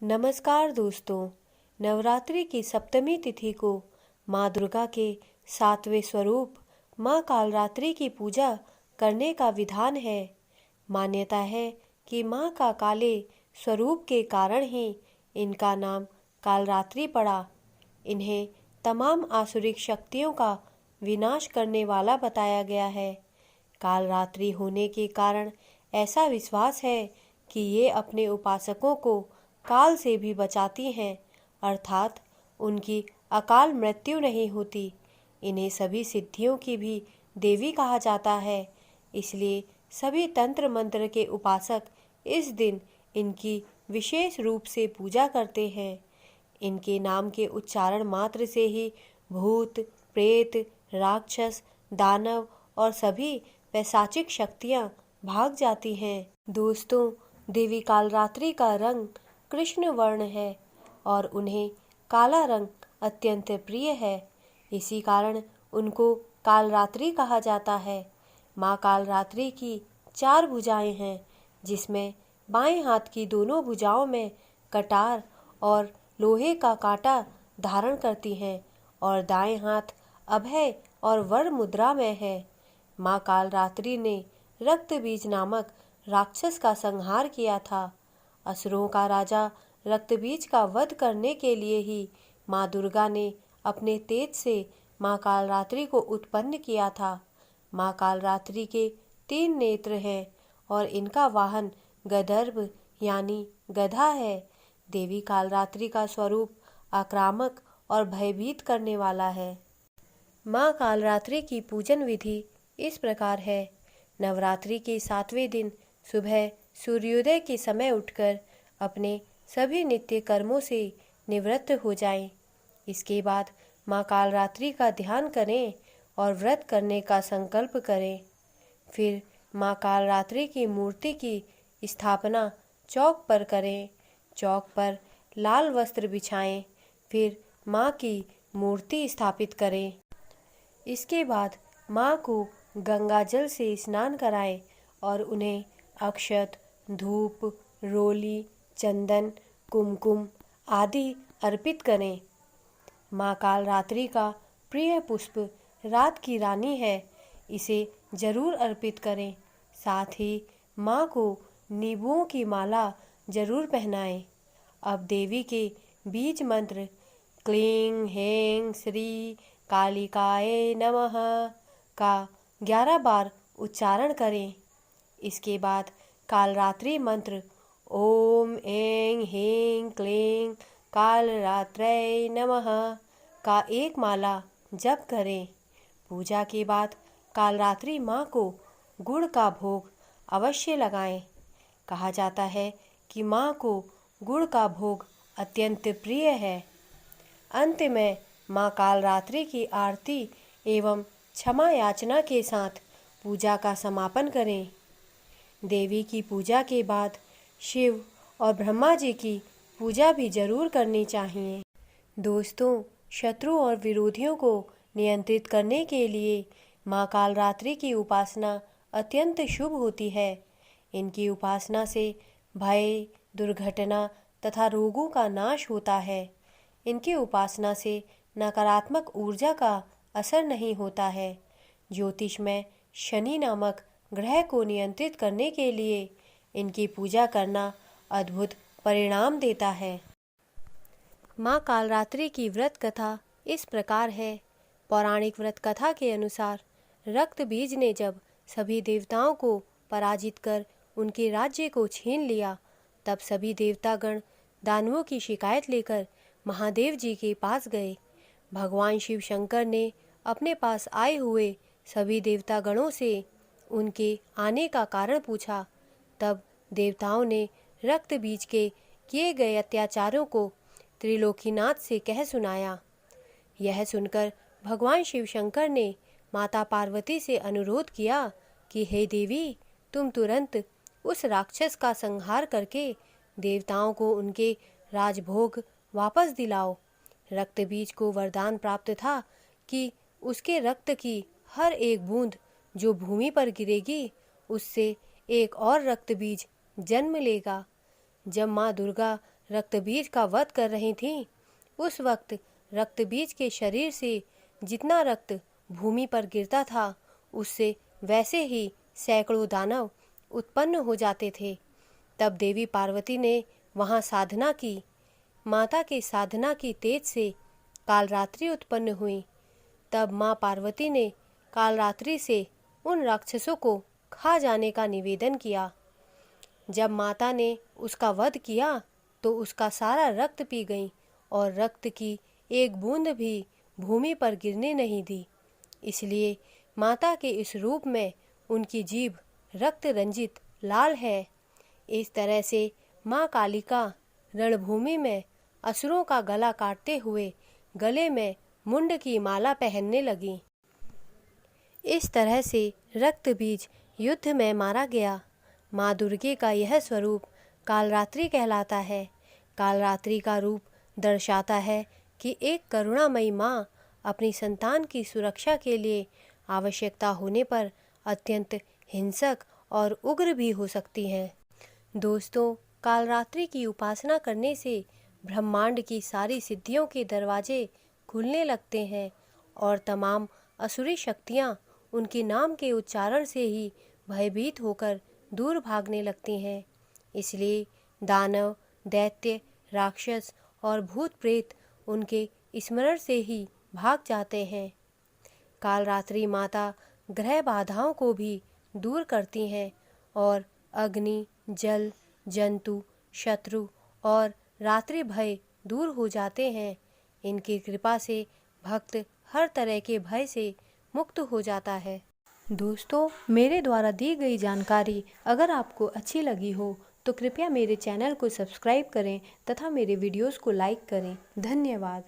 नमस्कार दोस्तों। नवरात्रि की सप्तमी तिथि को माँ दुर्गा के 7वें स्वरूप माँ कालरात्रि की पूजा करने का विधान है। मान्यता है कि माँ का काले स्वरूप के कारण ही इनका नाम कालरात्रि पड़ा। इन्हें तमाम आसुरिक शक्तियों का विनाश करने वाला बताया गया है। कालरात्रि होने के कारण ऐसा विश्वास है कि ये अपने उपासकों को काल से भी बचाती हैं, अर्थात उनकी अकाल मृत्यु नहीं होती। इन्हें सभी सिद्धियों की भी देवी कहा जाता है, इसलिए सभी तंत्र मंत्र के उपासक इस दिन इनकी विशेष रूप से पूजा करते हैं। इनके नाम के उच्चारण मात्र से ही भूत, प्रेत, राक्षस, दानव और सभी पैशाचिक शक्तियाँ भाग जाती हैं। दोस्तों, देवी कालरात्रि का रंग कृष्ण वर्ण है और उन्हें काला रंग अत्यंत प्रिय है। इसी कारण उनको कालरात्रि कहा जाता है। माँ कालरात्रि की 4 भुजाएं हैं, जिसमें बाएं हाथ की दोनों भुजाओं में कटार और लोहे का कांटा धारण करती हैं और दाएं हाथ अभय और वर मुद्रा में है। माँ कालरात्रि ने रक्त बीज नामक राक्षस का संहार किया था। असुरों का राजा रक्तबीज का वध करने के लिए ही माँ दुर्गा ने अपने तेज से माँ कालरात्रि को उत्पन्न किया था। माँ कालरात्रि के 3 नेत्र हैं और इनका वाहन गदर्भ यानी गधा है। देवी कालरात्रि का स्वरूप आक्रामक और भयभीत करने वाला है। माँ कालरात्रि की पूजन विधि इस प्रकार है। नवरात्रि के 7वें दिन सुबह सूर्योदय के समय उठकर अपने सभी नित्य कर्मों से निवृत्त हो जाएं। इसके बाद माँ कालरात्रि का ध्यान करें और व्रत करने का संकल्प करें। फिर माँ कालरात्रि की मूर्ति की स्थापना चौक पर करें। चौक पर लाल वस्त्र बिछाएं। फिर माँ की मूर्ति स्थापित करें। इसके बाद माँ को गंगा जल से स्नान कराएं और उन्हें अक्षत, धूप, रोली, चंदन, कुमकुम आदि अर्पित करें। माँ कालरात्रि का प्रिय पुष्प रात की रानी है, इसे जरूर अर्पित करें। साथ ही माँ को नींबुओं की माला जरूर पहनाएं। अब देवी के बीज मंत्र क्लीं हें श्री कालिकाए नमः का 11 बार उच्चारण करें। इसके बाद कालरात्रि मंत्र ओम ऐं ह्रीं क्लीं कालरात्रै नमः का 1 माला जप करें। पूजा के बाद कालरात्रि माँ को गुड़ का भोग अवश्य लगाएं। कहा जाता है कि माँ को गुड़ का भोग अत्यंत प्रिय है। अंत में माँ कालरात्रि की आरती एवं क्षमा याचना के साथ पूजा का समापन करें। देवी की पूजा के बाद शिव और ब्रह्मा जी की पूजा भी जरूर करनी चाहिए। दोस्तों, शत्रु और विरोधियों को नियंत्रित करने के लिए माँ कालरात्रि की उपासना अत्यंत शुभ होती है। इनकी उपासना से भय, दुर्घटना तथा रोगों का नाश होता है। इनकी उपासना से नकारात्मक ऊर्जा का असर नहीं होता है। ज्योतिष में शनि नामक ग्रह को नियंत्रित करने के लिए इनकी पूजा करना अद्भुत परिणाम देता है। माँ कालरात्रि की व्रत कथा इस प्रकार है। पौराणिक व्रत कथा के अनुसार रक्त बीज ने जब सभी देवताओं को पराजित कर उनके राज्य को छीन लिया, तब सभी देवतागण दानवों की शिकायत लेकर महादेव जी के पास गए। भगवान शिव शंकर ने अपने पास आए हुए सभी देवतागणों से उनके आने का कारण पूछा। तब देवताओं ने रक्त बीज के किए गए अत्याचारों को त्रिलोकीनाथ से कह सुनाया। यह सुनकर भगवान शिव शंकर ने माता पार्वती से अनुरोध किया कि हे देवी, तुम तुरंत उस राक्षस का संहार करके देवताओं को उनके राजभोग वापस दिलाओ। रक्त बीज को वरदान प्राप्त था कि उसके रक्त की हर एक बूंद जो भूमि पर गिरेगी, उससे एक और रक्त बीज जन्म लेगा। जब माँ दुर्गा रक्तबीज का वध कर रही थीं, उस वक्त रक्तबीज के शरीर से जितना रक्त भूमि पर गिरता था, उससे वैसे ही सैकड़ों दानव उत्पन्न हो जाते थे। तब देवी पार्वती ने वहाँ साधना की। माता के साधना की तेज से कालरात्रि उत्पन्न हुई। तब माँ पार्वती ने कालरात्रि से उन राक्षसों को खा जाने का निवेदन किया। जब माता ने उसका वध किया तो उसका सारा रक्त पी गई और रक्त की एक बूंद भी भूमि पर गिरने नहीं दी। इसलिए माता के इस रूप में उनकी जीभ रक्त रंजित लाल है। इस तरह से माँ कालिका रणभूमि में असुरों का गला काटते हुए गले में मुंड की माला पहनने लगी। इस तरह से रक्त बीज युद्ध में मारा गया। माँ दुर्गे का यह स्वरूप कालरात्रि कहलाता है। कालरात्रि का रूप दर्शाता है कि एक करुणामयी माँ अपनी संतान की सुरक्षा के लिए आवश्यकता होने पर अत्यंत हिंसक और उग्र भी हो सकती हैं। दोस्तों, कालरात्रि की उपासना करने से ब्रह्मांड की सारी सिद्धियों के दरवाजे खुलने लगते हैं और तमाम असुरी शक्तियाँ उनके नाम के उच्चारण से ही भयभीत होकर दूर भागने लगती हैं। इसलिए दानव, दैत्य, राक्षस और भूत प्रेत उनके स्मरण से ही भाग जाते हैं। कालरात्रि माता ग्रह बाधाओं को भी दूर करती हैं और अग्नि, जल, जंतु, शत्रु और रात्रि भय दूर हो जाते हैं। इनकी कृपा से भक्त हर तरह के भय से मुक्त हो जाता है। दोस्तों, मेरे द्वारा दी गई जानकारी अगर आपको अच्छी लगी हो तो कृपया मेरे चैनल को सब्सक्राइब करें तथा मेरे वीडियोस को लाइक करें। धन्यवाद।